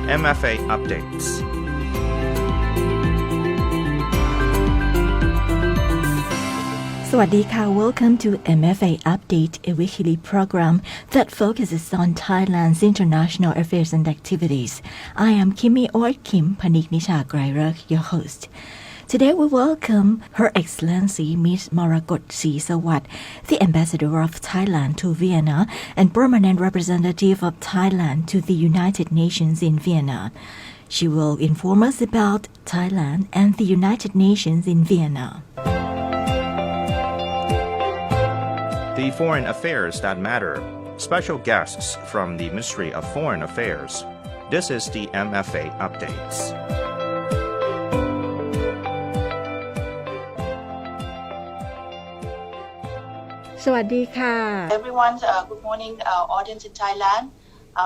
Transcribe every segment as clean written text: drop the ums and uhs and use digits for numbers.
MFA updates Sawadika, welcome to MFA Update, a weekly program that focuses on Thailand's international affairs and activities. I am Kimi or Kim Panik Nisha Grairak, your host. Today we welcome Her Excellency Ms. Moragot Sisawat, the Ambassador of Thailand to Vienna and Permanent Representative of Thailand to the United Nations in Vienna. She will inform us about Thailand and the United Nations in Vienna. The foreign affairs that matter. Special guests from the Ministry of Foreign Affairs. This is the MFA updates. Sawadika. Everyone, good morning, audience in Thailand.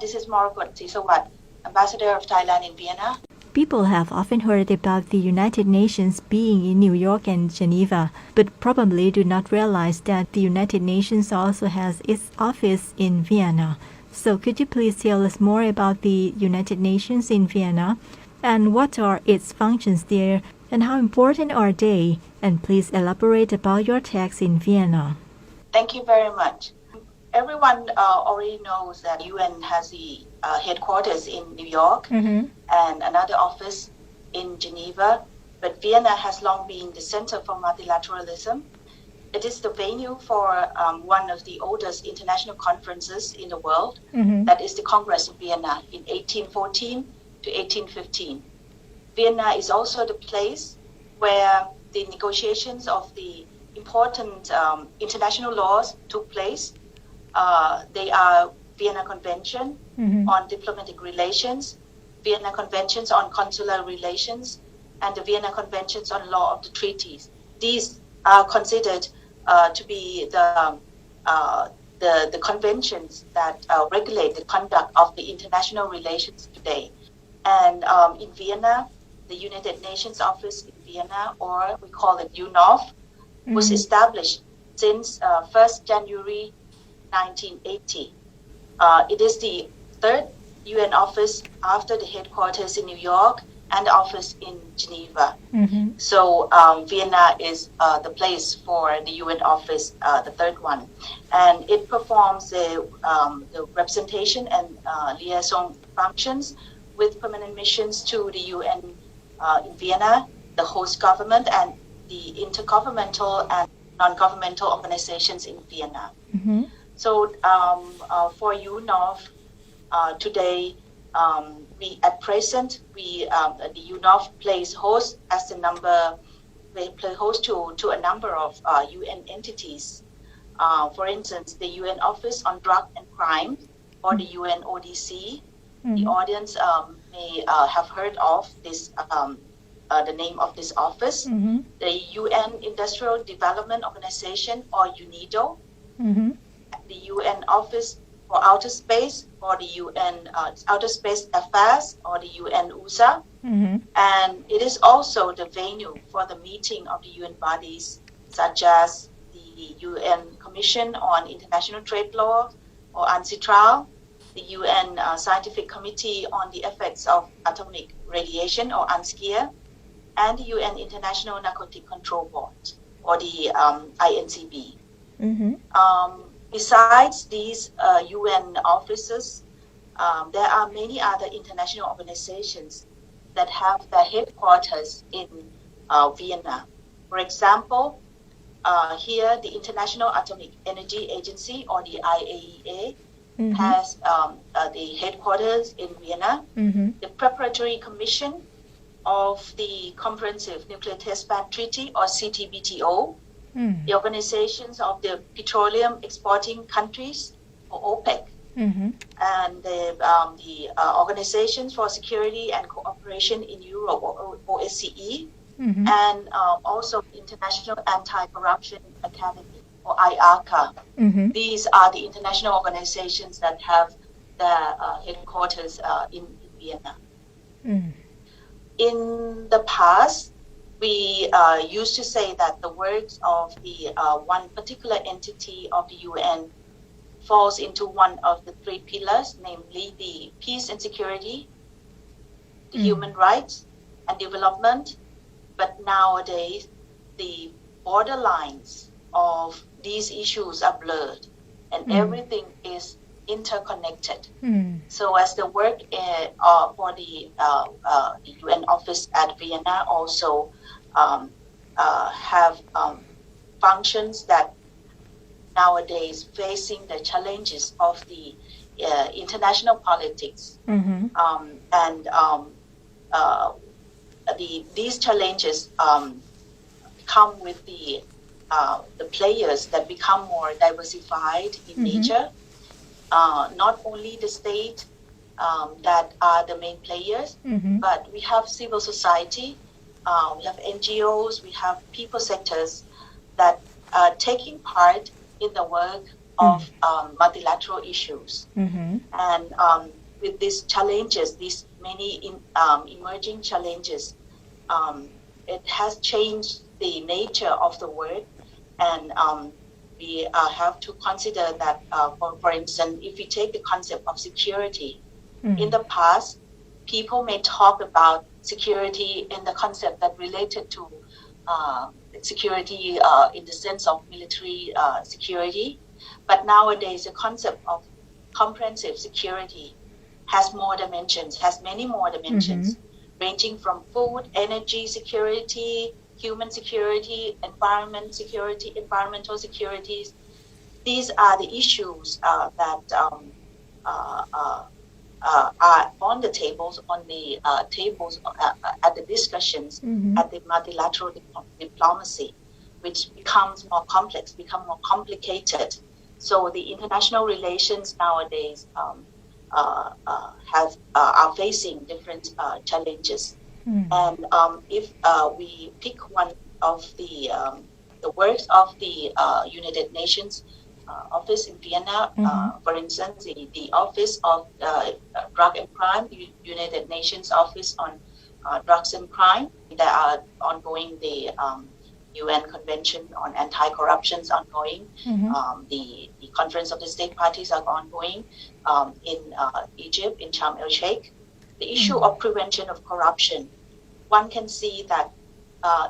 This is Moragot Sisawat, Ambassador of Thailand in Vienna. People have often heard about the United Nations being in New York and Geneva, but probably do not realize that the United Nations also has its office in Vienna. So could you please tell us more about the United Nations in Vienna and what are its functions there and how important are they? And please elaborate about your tasks in Vienna. Thank you very much. Everyone already knows that UN has the headquarters in New York and another office in Geneva, but Vienna has long been the center for multilateralism. It is the venue for one of the oldest international conferences in the world, that is the Congress of Vienna in 1814 to 1815. Vienna is also the place where the negotiations of the important international laws took place. They are Vienna Convention on diplomatic relations, Vienna Conventions on consular relations, and the Vienna Conventions on law of the treaties. These are considered to be the conventions that regulate the conduct of the international relations today. And in Vienna, the United Nations office in Vienna, or we call it UNOF, was established since 1st January 1980. It is the third UN office after the headquarters in New York and the office in Geneva. So Vienna is the place for the UN office, the third one. And it performs the representation and liaison functions with permanent missions to the UN in Vienna, the host government, and the intergovernmental and non-governmental organizations in Vienna. So for UNOF, today, at present, the UNOF plays host as the number, they play host to a number of UN entities. For instance, the UN Office on Drug and Crime, or the UN ODC. The audience may have heard of this, the name of this office. The UN Industrial Development Organization, or UNIDO. The UN Office for Outer Space, or the UN Outer Space Affairs, or the UN USA. And it is also the venue for the meeting of the UN bodies, such as the UN Commission on International Trade Law, or UNCITRAL, the UN Scientific Committee on the Effects of Atomic Radiation, or UNSCEAR, and the UN International Narcotic Control Board, or the INCB. Besides these UN offices, there are many other international organizations that have their headquarters in Vienna. For example, here the International Atomic Energy Agency, or the IAEA, has the headquarters in Vienna. The Preparatory Commission of the Comprehensive Nuclear Test Ban Treaty, or CTBTO, the organizations of the petroleum exporting countries, or OPEC, and the Organizations for Security and Cooperation in Europe, or OSCE, and also International Anti-Corruption Academy, or IARCA. These are the international organizations that have their headquarters in Vienna. In the past, we used to say that the works of the one particular entity of the UN falls into one of the three pillars, namely the peace and security, the human rights and development, but nowadays the borderlines of these issues are blurred and everything is interconnected. So as the work for the UN office at Vienna also have functions that nowadays facing the challenges of the international politics, these challenges come with the players that become more diversified in nature. Not only the state that are the main players, but we have civil society, we have NGOs, we have people sectors that are taking part in the work of multilateral issues. And with these challenges, these many emerging challenges, it has changed the nature of the work, and we have to consider that, for instance, if we take the concept of security, in the past, people may talk about security in the concept that related to security in the sense of military security, but nowadays the concept of comprehensive security has more dimensions, has many more dimensions, ranging from food, energy security, human security, environmental securities. These are the issues that are on the tables, at the discussions at the multilateral diplomacy, which becomes more complex, become more complicated. So the international relations nowadays are facing different challenges. And if we pick one of the works of the United Nations office in Vienna, for instance, the Office of Drug and Crime, the United Nations Office on Drugs and Crime, there are ongoing the UN Convention on Anti-Corruption is ongoing. The Conference of the State Parties are ongoing in Egypt, in Sharm el-Sheikh. The issue of prevention of corruption, one can see that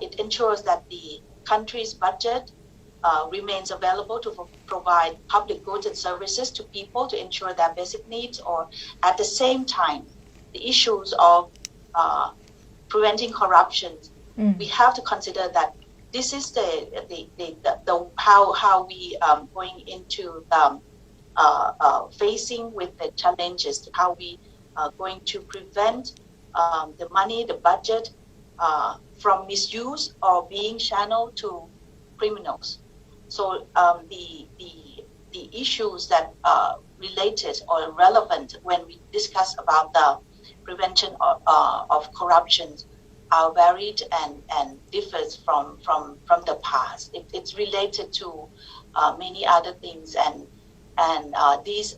it ensures that the country's budget remains available to provide public goods and services to people to ensure their basic needs, or at the same time, the issues of preventing corruption, we have to consider that this is the how we going into the facing with the challenges, how we are going to prevent the money, the budget from misuse or being channeled to criminals. So the issues that are related or relevant when we discuss about the prevention of corruption are varied and differs from the past. It's related to many other things, and these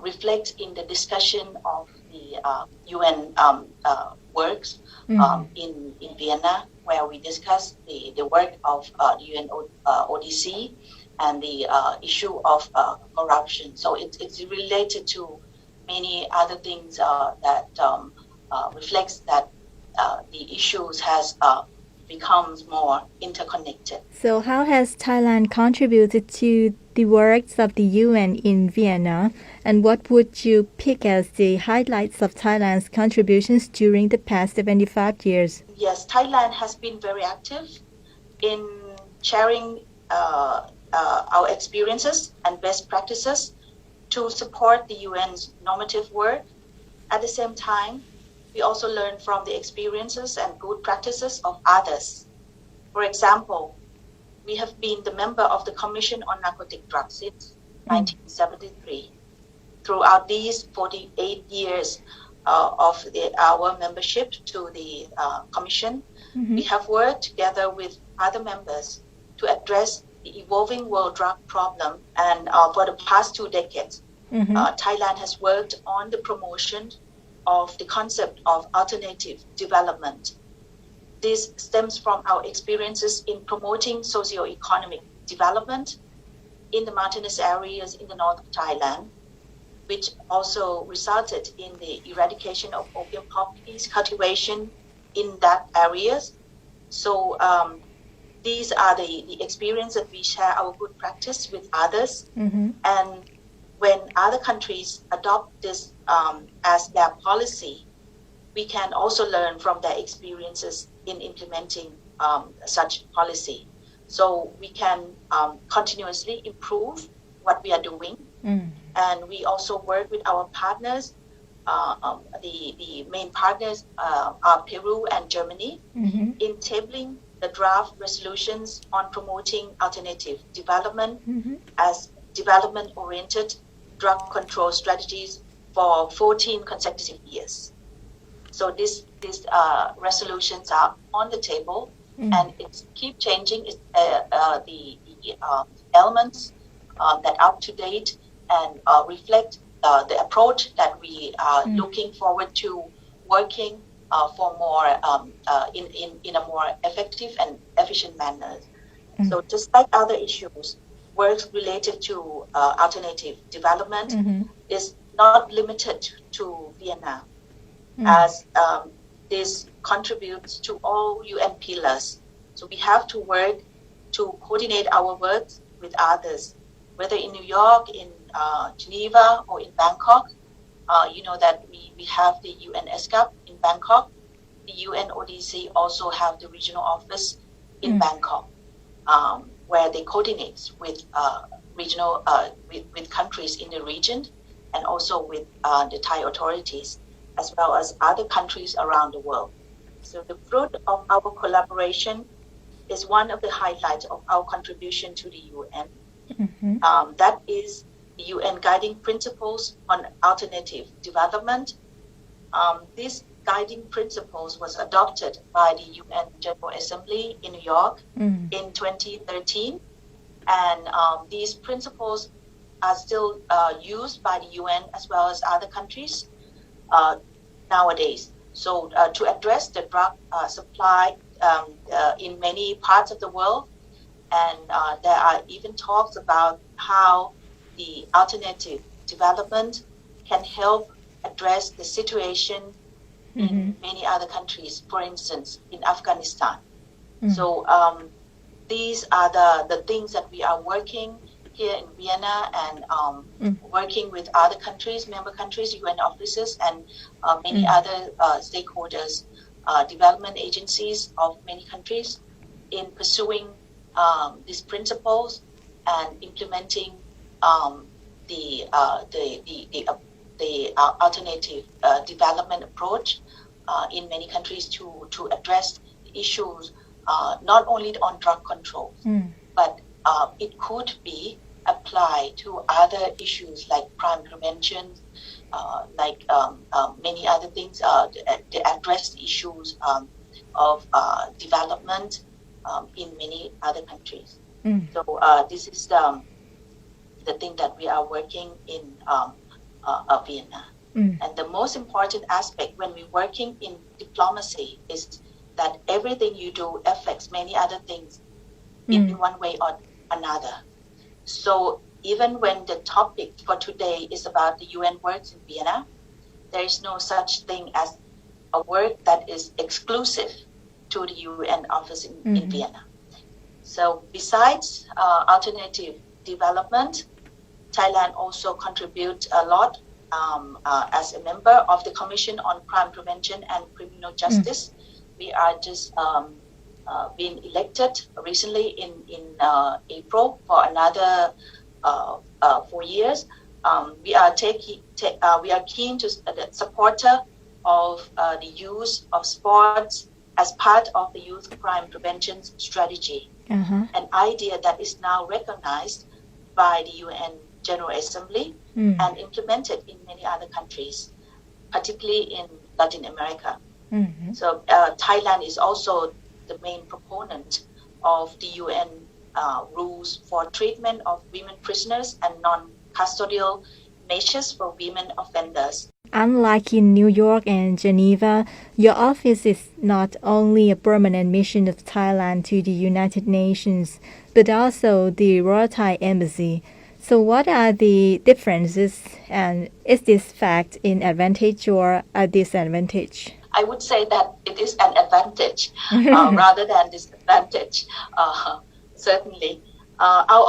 reflect in the discussion of the UN works in Vienna, where we discuss the work of the UN ODC and the issue of corruption. So it's related to many other things that reflects that the issues has becomes more interconnected. So how has Thailand contributed to the works of the UN in Vienna, and what would you pick as the highlights of Thailand's contributions during the past 75 years? Yes, Thailand has been very active in sharing our experiences and best practices to support the UN's normative work. At the same time, we also learn from the experiences and good practices of others. For example, we have been the member of the Commission on Narcotic Drugs since 1973. Throughout these 48 years of our membership to the Commission, we have worked together with other members to address the evolving world drug problem. And for the past 2 decades, Thailand has worked on the promotion of the concept of alternative development. This stems from our experiences in promoting socio-economic development in the mountainous areas in the north of Thailand. which also resulted in the eradication of opium poppies cultivation in that areas. So these are the experience that we share our good practice with others. And when other countries adopt this as their policy, we can also learn from their experiences in implementing such policy. So we can continuously improve what we are doing. And we also work with our partners. The main partners are Peru and Germany in tabling the draft resolutions on promoting alternative development as development-oriented drug control strategies for 14 consecutive years. So these resolutions are on the table, and it keep changing the elements that are up to date and reflect the approach that we are looking forward to working for more in a more effective and efficient manner. So just like other issues, work related to alternative development is not limited to Vienna, as this contributes to all UN pillars. So we have to work to coordinate our work with others, whether in New York, in Geneva, or in Bangkok. You know that we have the UN ESCAP in Bangkok. The UN ODC also have the regional office in Bangkok, where they coordinate with regional with countries in the region, and also with the Thai authorities, as well as other countries around the world. So the fruit of our collaboration is one of the highlights of our contribution to the UN. That is the UN Guiding Principles on Alternative Development. These guiding principles was adopted by the UN General Assembly in New York in 2013, and these principles are still used by the UN as well as other countries nowadays. So to address the drug supply in many parts of the world, and there are even talks about how the alternative development can help address the situation in many other countries, for instance, in Afghanistan. So these are the things that we are working here in Vienna, and working with other countries, member countries, UN offices, and many other stakeholders, development agencies of many countries in pursuing these principles and implementing the alternative development approach in many countries to address the issues not only on drug control, but it could be applied to other issues like crime prevention, like many other things. They address the issues of development in many other countries. So this is the thing that we are working in Vienna. And the most important aspect when we're working in diplomacy is that everything you do affects many other things in one way or another. So even when the topic for today is about the UN works in Vienna, there is no such thing as a work that is exclusive to the UN office in Vienna. So besides alternative development, Thailand also contributes a lot as a member of the Commission on Crime Prevention and Criminal Justice. We are just being elected recently in April for another 4 years. We are keen to supporter of the use of sports as part of the youth crime prevention strategy, an idea that is now recognized by the UN General Assembly and implemented in many other countries, particularly in Latin America. So Thailand is also the main proponent of the UN rules for treatment of women prisoners and non-custodial measures for women offenders. Unlike in New York and Geneva, your office is not only a permanent mission of Thailand to the United Nations, but also the Royal Thai Embassy. So what are the differences, and is this fact an advantage or a disadvantage? I would say that it is an advantage rather than disadvantage. Certainly, our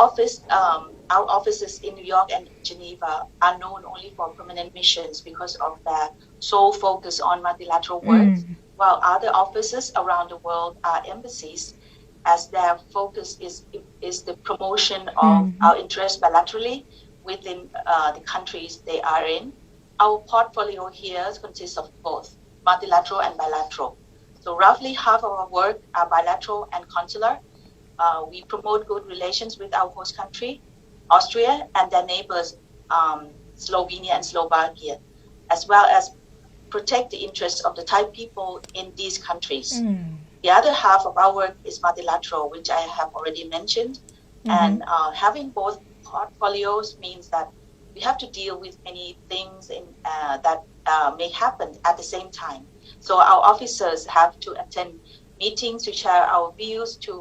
offices in New York and Geneva are known only for permanent missions because of their sole focus on multilateral work, while other offices around the world are embassies, as their focus is the promotion of our interests bilaterally within the countries they are in. Our portfolio here consists of both multilateral and bilateral. So roughly half of our work are bilateral and consular. We promote good relations with our host country, Austria, and their neighbors, Slovenia and Slovakia, as well as protect the interests of the Thai people in these countries. The other half of our work is multilateral, which I have already mentioned. And having both portfolios means that we have to deal with many things that may happen at the same time. So our officers have to attend meetings to share our views, to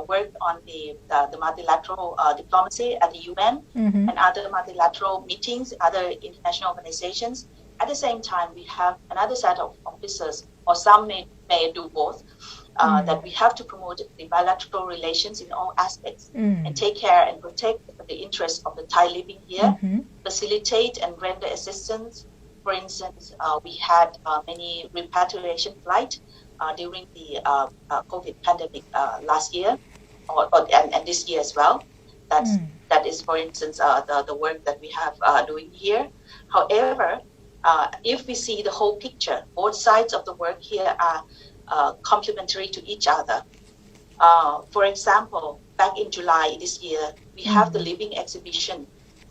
work on the multilateral diplomacy at the UN and other multilateral meetings, other international organizations. At the same time, we have another set of officers, or some may do both, that we have to promote the bilateral relations in all aspects and take care and protect the interests of the Thai living here, facilitate and render assistance. For instance, we had many repatriation flights during the COVID pandemic last year and this year as well. That is, for instance, the work that we have doing here. However, if we see the whole picture, both sides of the work here are complementary to each other. For example, back in July this year, we have the living exhibition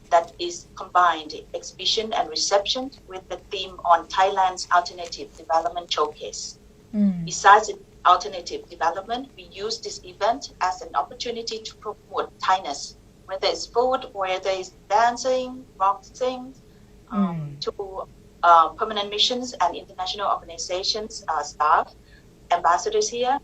that is combined exhibition and reception with the theme on Thailand's alternative development showcase. Besides alternative development, we use this event as an opportunity to promote Thainess, whether it's food, whether it's dancing, boxing, to permanent missions and international organizations staff, ambassadors here.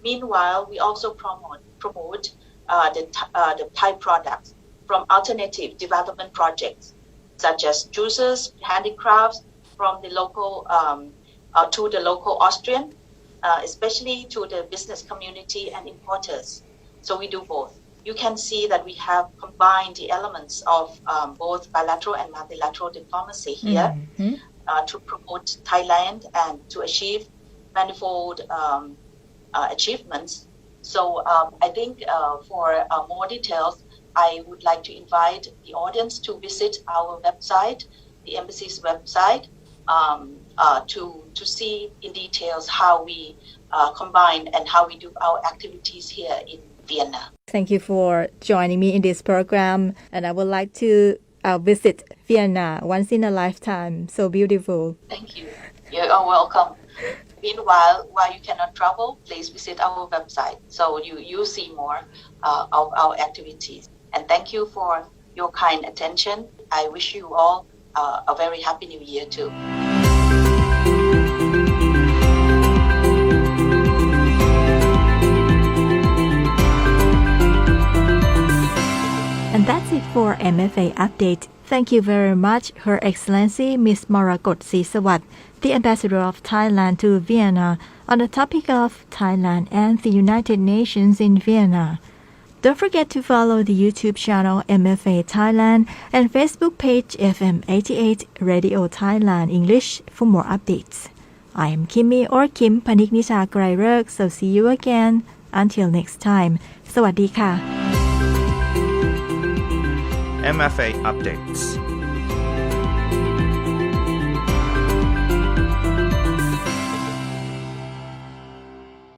Meanwhile, we also promote the Thai products from alternative development projects, such as juices, handicrafts from the local to the local Austrian, especially to the business community and importers. So we do both. You can see that we have combined the elements of both bilateral and multilateral diplomacy here to promote Thailand and to achieve manifold achievements. So I think for more details, I would like to invite the audience to visit our website, the embassy's website, to see in details how we combine and how we do our activities here in Vienna. Thank you for joining me in this program, and I would like to visit Vienna once in a lifetime. So beautiful. Thank you. You're welcome. Meanwhile, while you cannot travel, please visit our website so you see more of our activities. And thank you for your kind attention. I wish you all a very happy new year too. And that's it for MFA Update. Thank you very much, Her Excellency Ms. Moragot Sisawat, the Ambassador of Thailand to Vienna, on the topic of Thailand and the United Nations in Vienna. Don't forget to follow the YouTube channel MFA Thailand and Facebook page FM88 Radio Thailand English for more updates. I am Kimmy or Kim Panik Nisha Grairuk, so see you again. Until next time. สวัสดีค่ะ MFA Updates